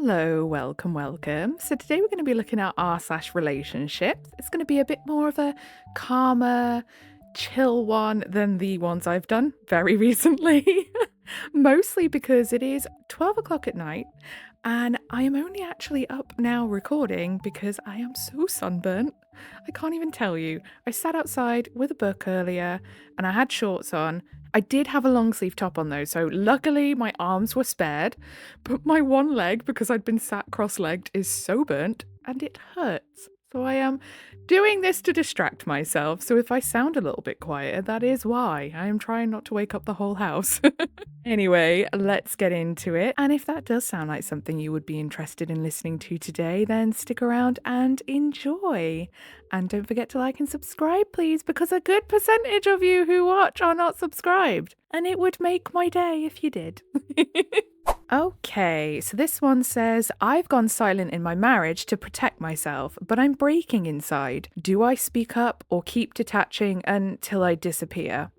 Hello, welcome. So today we're going to be looking at r/relationships. It's going to be a bit more of a calmer, chill one than the ones I've done very recently. Mostly because it is 12 o'clock at night and I am only actually up now recording because I am so sunburnt. I can't even tell you. I sat outside with a book earlier and I had shorts on. I did have a long sleeve top on though, so luckily my arms were spared, but my one leg, because I'd been sat cross-legged, is so burnt and it hurts. So I am doing this to distract myself. So if I sound a little bit quieter, that is why. I am trying not to wake up the whole house. Anyway, let's get into it. And if that does sound like something you would be interested in listening to today, then stick around and enjoy. And don't forget to like and subscribe, please, because a good percentage of you who watch are not subscribed. And it would make my day if you did. Okay, so this one says, I've gone silent in my marriage to protect myself, but I'm breaking inside. Do I speak up or keep detaching until I disappear?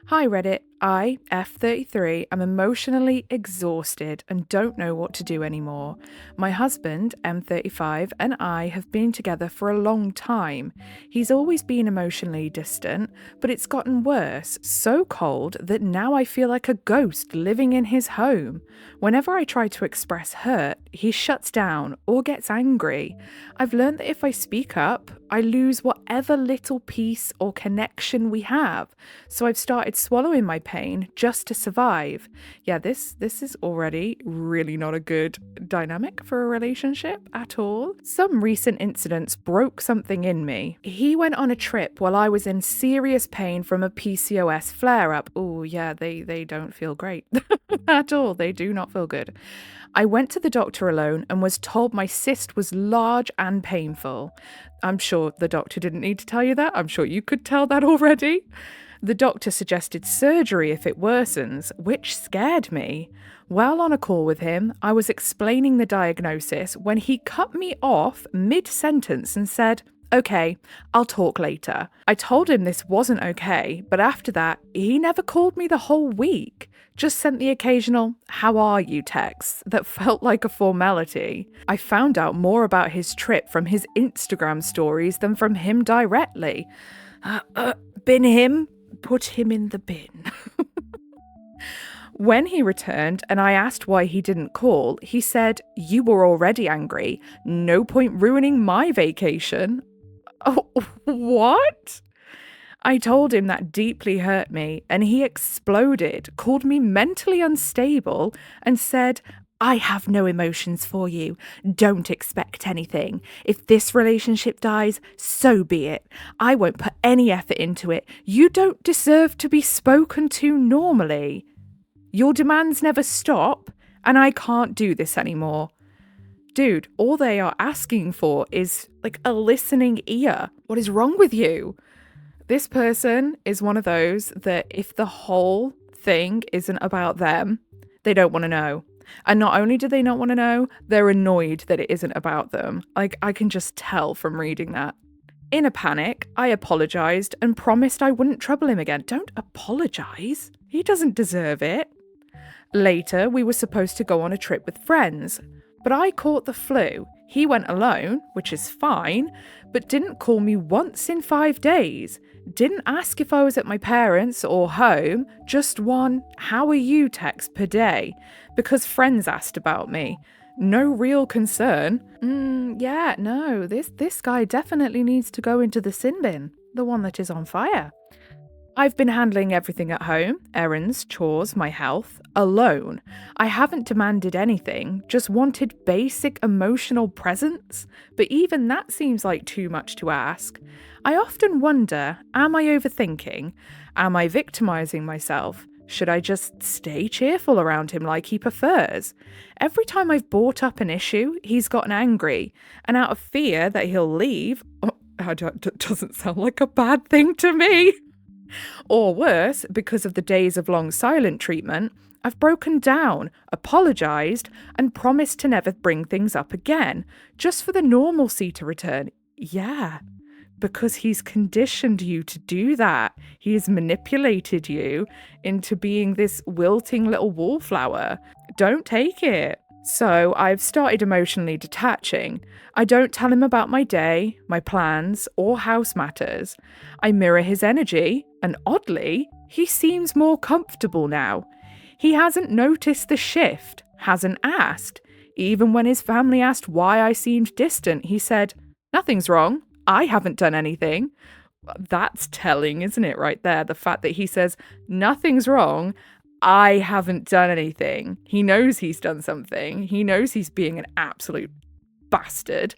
Hi Reddit, I, F33, am emotionally exhausted and don't know what to do anymore. My husband, M35, and I have been together for a long time. He's always been emotionally distant, but it's gotten worse, so cold that now I feel like a ghost living in his home. Whenever I try to express hurt, he shuts down or gets angry. I've learned that if I speak up, I lose whatever little peace or connection we have. So I've started swallowing my pain just to survive. Yeah, this is already really not a good dynamic for a relationship at all. Some recent incidents broke something in me. He went on a trip while I was in serious pain from a PCOS flare-up. Oh yeah, they don't feel great at all. They do not feel good. I went to the doctor alone and was told my cyst was large and painful. I'm sure the doctor didn't need to tell you that. I'm sure you could tell that already. The doctor suggested surgery if it worsens, which scared me. While on a call with him, I was explaining the diagnosis when he cut me off mid-sentence and said, "Okay, I'll talk later." I told him this wasn't okay, but after that, he never called me the whole week. Just sent the occasional, "How are you?" texts that felt like a formality. I found out more about his trip from his Instagram stories than from him directly. Bin him? Put him in the bin. When he returned and I asked why he didn't call, he said, "You were already angry. No point ruining my vacation." Oh, what? I told him that deeply hurt me and he exploded, called me mentally unstable and said, "I have no emotions for you. Don't expect anything. If this relationship dies, so be it. I won't put any effort into it. You don't deserve to be spoken to normally. Your demands never stop, and I can't do this anymore." Dude, all they are asking for is like a listening ear. What is wrong with you? This person is one of those that if the whole thing isn't about them, they don't want to know. And not only do they not want to know, they're annoyed that it isn't about them. Like, I can just tell from reading that. In a panic, I apologised and promised I wouldn't trouble him again. Don't apologise. He doesn't deserve it. Later, we were supposed to go on a trip with friends, but I caught the flu. He went alone, which is fine, but didn't call me once in 5 days. Didn't ask if I was at my parents' or home, just one "How are you?" text per day, because friends asked about me. No real concern. Yeah, no, this guy definitely needs to go into the sin bin, the one that is on fire. I've been handling everything at home, errands, chores, my health, alone. I haven't demanded anything, just wanted basic emotional presence, but even that seems like too much to ask. I often wonder, am I overthinking? Am I victimizing myself? Should I just stay cheerful around him like he prefers? Every time I've brought up an issue, he's gotten angry, and out of fear that he'll leave, doesn't sound like a bad thing to me. Or worse, because of the days of long silent treatment, I've broken down, apologised, and promised to never bring things up again, just for the normalcy to return. Yeah, because he's conditioned you to do that. He has manipulated you into being this wilting little wallflower. Don't take it. So I've started emotionally detaching. I don't tell him about my day, my plans, or house matters. I mirror his energy, and oddly, he seems more comfortable now. He hasn't noticed the shift, hasn't asked. Even when his family asked why I seemed distant, he said, "Nothing's wrong. I haven't done anything." That's telling, isn't it, right there? The fact that he says, "Nothing's wrong. I haven't done anything." He knows he's done something. He knows he's being an absolute bastard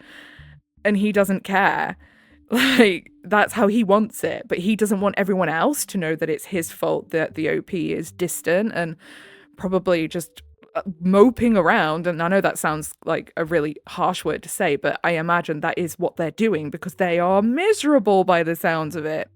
and he doesn't care. Like, that's how he wants it. But he doesn't want everyone else to know that it's his fault that the OP is distant and probably just moping around. And I know that sounds like a really harsh word to say, but I imagine that is what they're doing because they are miserable by the sounds of it.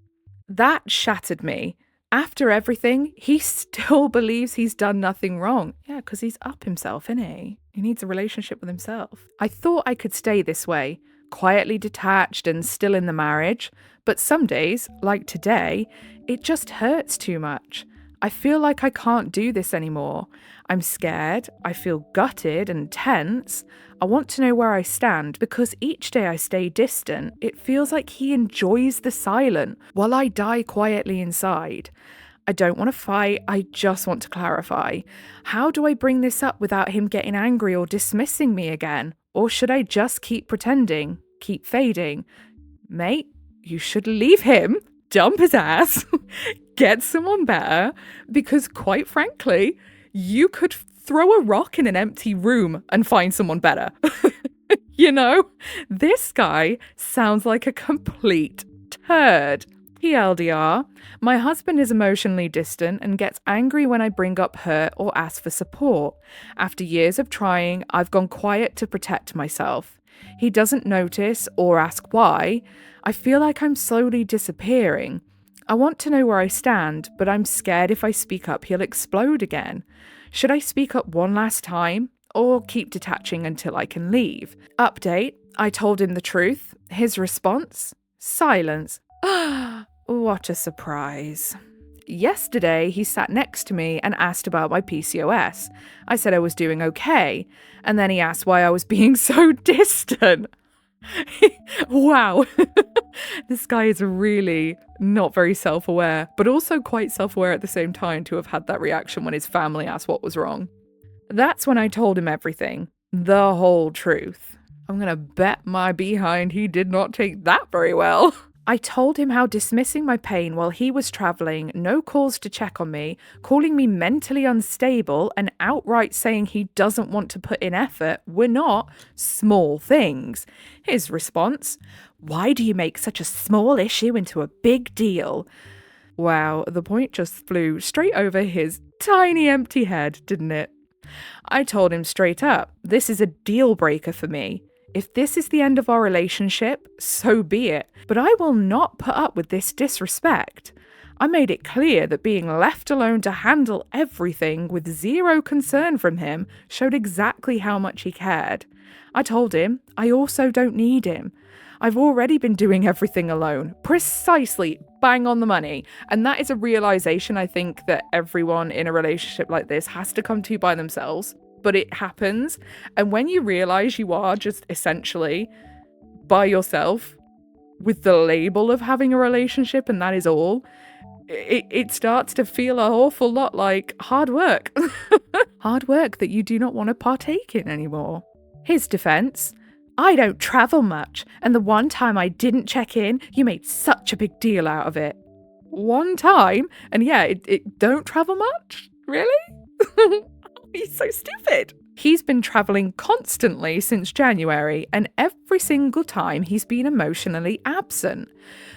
That shattered me. After everything, he still believes he's done nothing wrong. Yeah, because he's up himself, isn't he? He needs a relationship with himself. I thought I could stay this way, quietly detached and still in the marriage, but some days, like today, it just hurts too much. I feel like I can't do this anymore. I'm scared, I feel gutted and tense. I want to know where I stand because each day I stay distant, it feels like he enjoys the silence while I die quietly inside. I don't want to fight, I just want to clarify. How do I bring this up without him getting angry or dismissing me again? Or should I just keep pretending, keep fading? Mate, you should leave him, dump his ass, get someone better, because quite frankly, you could throw a rock in an empty room and find someone better. You know, this guy sounds like a complete turd. TLDR, my husband is emotionally distant and gets angry when I bring up hurt or ask for support. After years of trying, I've gone quiet to protect myself. He doesn't notice or ask why. I feel like I'm slowly disappearing. I want to know where I stand, but I'm scared if I speak up, he'll explode again. Should I speak up one last time or keep detaching until I can leave? Update, I told him the truth. His response? Silence. What a surprise. Yesterday, he sat next to me and asked about my PCOS. I said I was doing okay, and then he asked why I was being so distant. Wow. This guy is really not very self-aware, but also quite self-aware at the same time to have had that reaction when his family asked what was wrong. That's when I told him everything. The whole truth. I'm gonna bet my behind he did not take that very well. I told him how dismissing my pain while he was travelling, no calls to check on me, calling me mentally unstable, and outright saying he doesn't want to put in effort were not small things. His response, "Why do you make such a small issue into a big deal?" Wow, the point just flew straight over his tiny empty head, didn't it? I told him straight up, this is a deal breaker for me. If this is the end of our relationship, so be it, but I will not put up with this disrespect. I made it clear that being left alone to handle everything with zero concern from him showed exactly how much he cared. I told him I also don't need him. I've already been doing everything alone. Precisely, bang on the money. And that is a realization I think that everyone in a relationship like this has to come to by themselves. But it happens. And when you realize you are just essentially by yourself with the label of having a relationship and that is all, it starts to feel an awful lot like hard work. Hard work that you do not want to partake in anymore. His defense, I don't travel much, and the one time I didn't check in, you made such a big deal out of it. One time? And yeah, it don't travel much? Really? He's so stupid. He's been travelling constantly since January, and every single time he's been emotionally absent.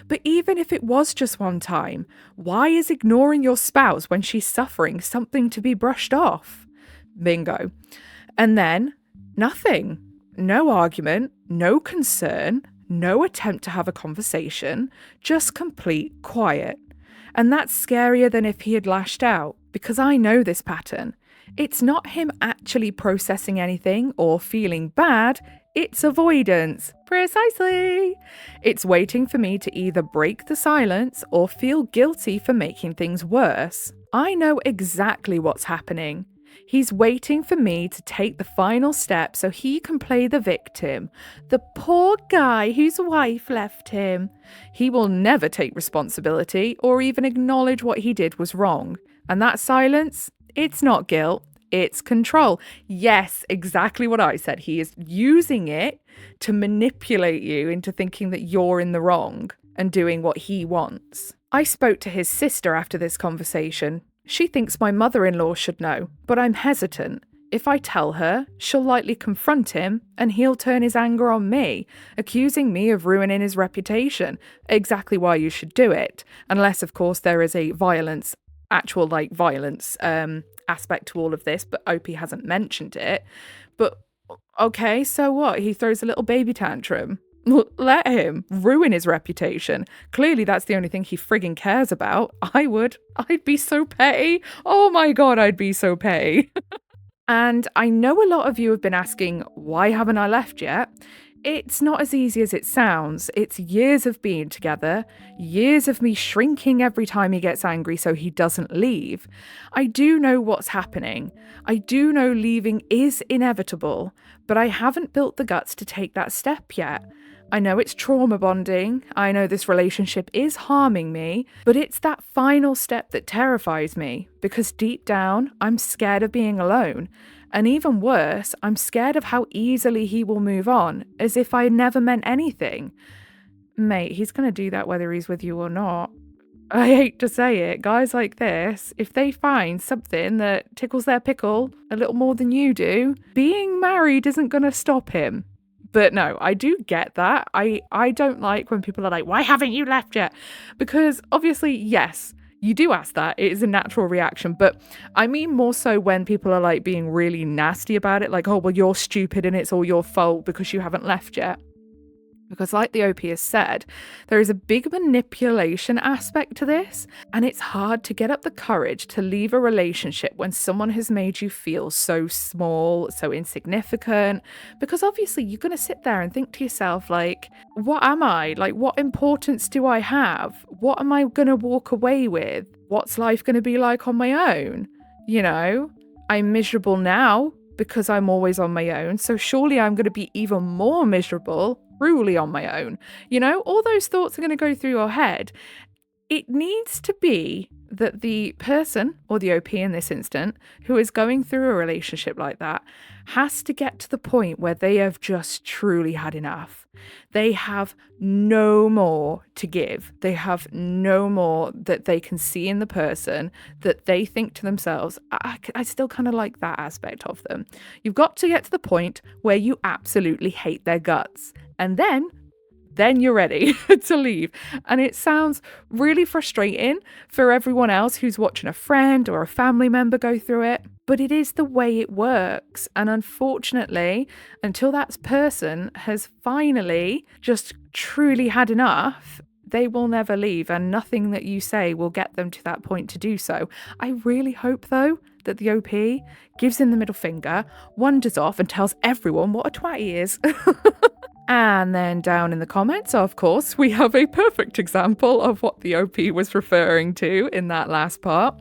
But even if it was just one time, why is ignoring your spouse when she's suffering something to be brushed off? Bingo. And then, nothing. No argument, no concern, no attempt to have a conversation, just complete quiet. And that's scarier than if he had lashed out, because I know this pattern. It's not him actually processing anything or feeling bad, it's avoidance. Precisely. It's waiting for me to either break the silence or feel guilty for making things worse. I know exactly what's happening. He's waiting for me to take the final step so he can play the victim. The poor guy whose wife left him. He will never take responsibility or even acknowledge what he did was wrong. And that silence, it's not guilt, it's control. Yes, exactly what I said. He is using it to manipulate you into thinking that you're in the wrong and doing what he wants. I spoke to his sister after this conversation. She thinks my mother-in-law should know, but I'm hesitant. If I tell her, she'll likely confront him and he'll turn his anger on me, accusing me of ruining his reputation. Exactly why you should do it. Unless, of course, there is a violence aspect to all of this, but OP hasn't mentioned it. But okay, so what? He throws a little baby tantrum. Let him ruin his reputation. Clearly that's the only thing he frigging cares about. I'd be so petty. Oh my god, I'd be so petty. And I know a lot of you have been asking, why haven't I left yet? It's not as easy as it sounds. It's years of being together, years of me shrinking every time he gets angry so he doesn't leave. I do know what's happening. I do know leaving is inevitable, but I haven't built the guts to take that step yet. I know it's trauma bonding. I know this relationship is harming me, but it's that final step that terrifies me because deep down, I'm scared of being alone. And even worse, I'm scared of how easily he will move on, as if I never meant anything. Mate, he's going to do that whether he's with you or not. I hate to say it, guys like this, if they find something that tickles their pickle a little more than you do, being married isn't going to stop him. But no, I do get that. I don't like when people are like, why haven't you left yet? Because obviously, yes, you do ask that. It is a natural reaction. But I mean more so when people are like being really nasty about it. Like, oh, well, you're stupid and it's all your fault because you haven't left yet. Because like the OP has said, there is a big manipulation aspect to this, and it's hard to get up the courage to leave a relationship when someone has made you feel so small, so insignificant, because obviously you're going to sit there and think to yourself, like, what am I? Like, what importance do I have? What am I going to walk away with? What's life going to be like on my own? You know, I'm miserable now because I'm always on my own, so surely I'm going to be even more miserable truly on my own. You know, all those thoughts are going to go through your head. It needs to be that the person, or the OP in this instant, who is going through a relationship like that, has to get to the point where they have just truly had enough. They have no more to give. They have no more that they can see in the person that they think to themselves, I still kind of like that aspect of them. You've got to get to the point where you absolutely hate their guts. And then you're ready to leave. And it sounds really frustrating for everyone else who's watching a friend or a family member go through it, but it is the way it works. And unfortunately, until that person has finally just truly had enough, they will never leave, and nothing that you say will get them to that point to do so. I really hope, though, that the OP gives him the middle finger, wanders off and tells everyone what a twat he is. And then down in the comments, of course, we have a perfect example of what the OP was referring to in that last part.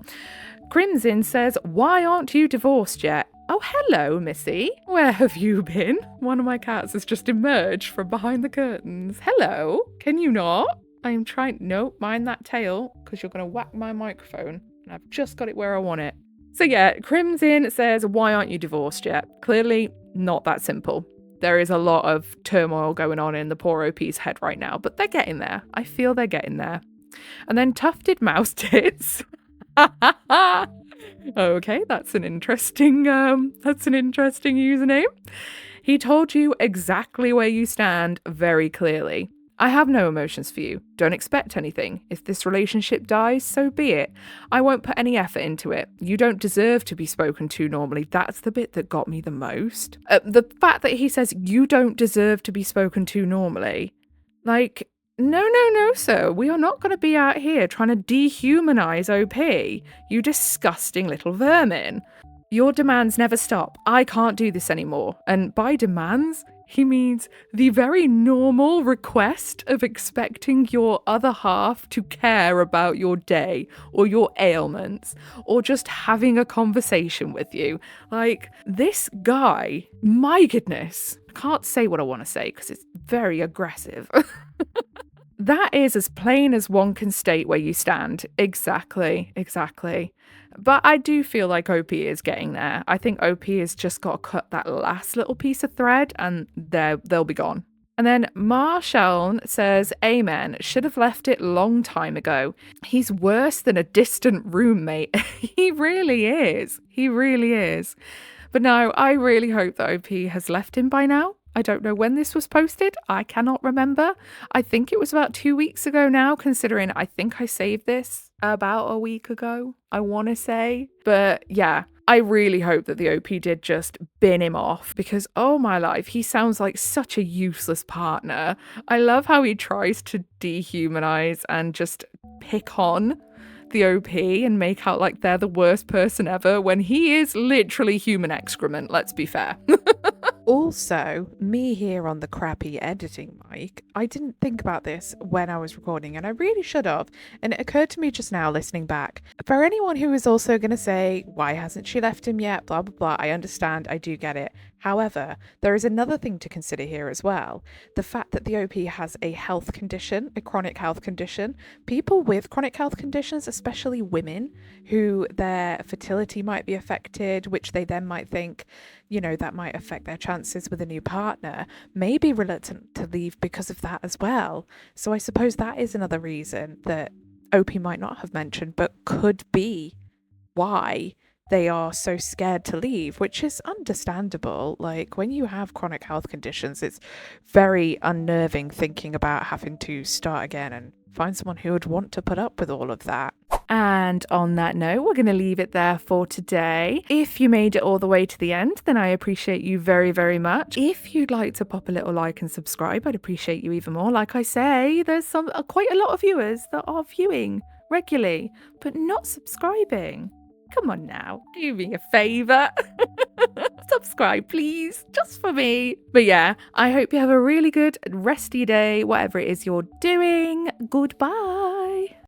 Crimson says, why aren't you divorced yet? Oh, hello, Missy. Where have you been? One of my cats has just emerged from behind the curtains. Hello. Can you not? I'm trying... No, mind that tail, because you're going to whack my microphone. And I've just got it where I want it. So yeah, Crimson says, why aren't you divorced yet? Clearly not that simple. There is a lot of turmoil going on in the poor OP's head right now, but they're getting there. I feel they're getting there. And then Tufted Mouse Tits. Okay, that's an interesting username. He told you exactly where you stand very clearly. I have no emotions for you. Don't expect anything. If this relationship dies, so be it. I won't put any effort into it. You don't deserve to be spoken to normally. That's the bit that got me the most. The fact that he says, you don't deserve to be spoken to normally. Like, no, sir. We are not going to be out here trying to dehumanize OP. You disgusting little vermin. Your demands never stop. I can't do this anymore. And by demands, He means the very normal request of expecting your other half to care about your day or your ailments or just having a conversation with you. Like, this guy, my goodness, I can't say what I want to say because it's very aggressive. That is as plain as one can state where you stand. Exactly. But I do feel like OP is getting there. I think OP has just got to cut that last little piece of thread and they'll be gone. And then Marshall says, Amen, should have left it long time ago. He's worse than a distant roommate. He really is. But no, I really hope that OP has left him by now. I don't know when this was posted. I cannot remember. I think it was about 2 weeks ago now, considering I think I saved this about a week ago, I want to say. But yeah, I really hope that the OP did just bin him off because, oh my life, he sounds like such a useless partner. I love how he tries to dehumanize and just pick on the OP and make out like they're the worst person ever when he is literally human excrement, let's be fair. Also, me here on the crappy editing mic, I didn't think about this when I was recording, and I really should have. And it occurred to me just now listening back. For anyone who is also going to say, why hasn't she left him yet? Blah, blah, blah. I understand. I do get it. However, there is another thing to consider here as well. The fact that the OP has a health condition, a chronic health condition. People with chronic health conditions, especially women, who their fertility might be affected, which they then might think, that might affect their chances with a new partner, may be reluctant to leave because of that as well. So I suppose that is another reason that OP might not have mentioned, but could be why they are so scared to leave, which is understandable. Like, when you have chronic health conditions, it's very unnerving thinking about having to start again and find someone who would want to put up with all of that. And on that note, we're going to leave it there for today. If you made it all the way to the end, then I appreciate you very, very much. If you'd like to pop a little like and subscribe, I'd appreciate you even more. Like I say, there's quite a lot of viewers that are viewing regularly, but not subscribing. Come on now, do me a favour. Subscribe, please, just for me. But yeah, I hope you have a really good resty day, whatever it is you're doing. Goodbye.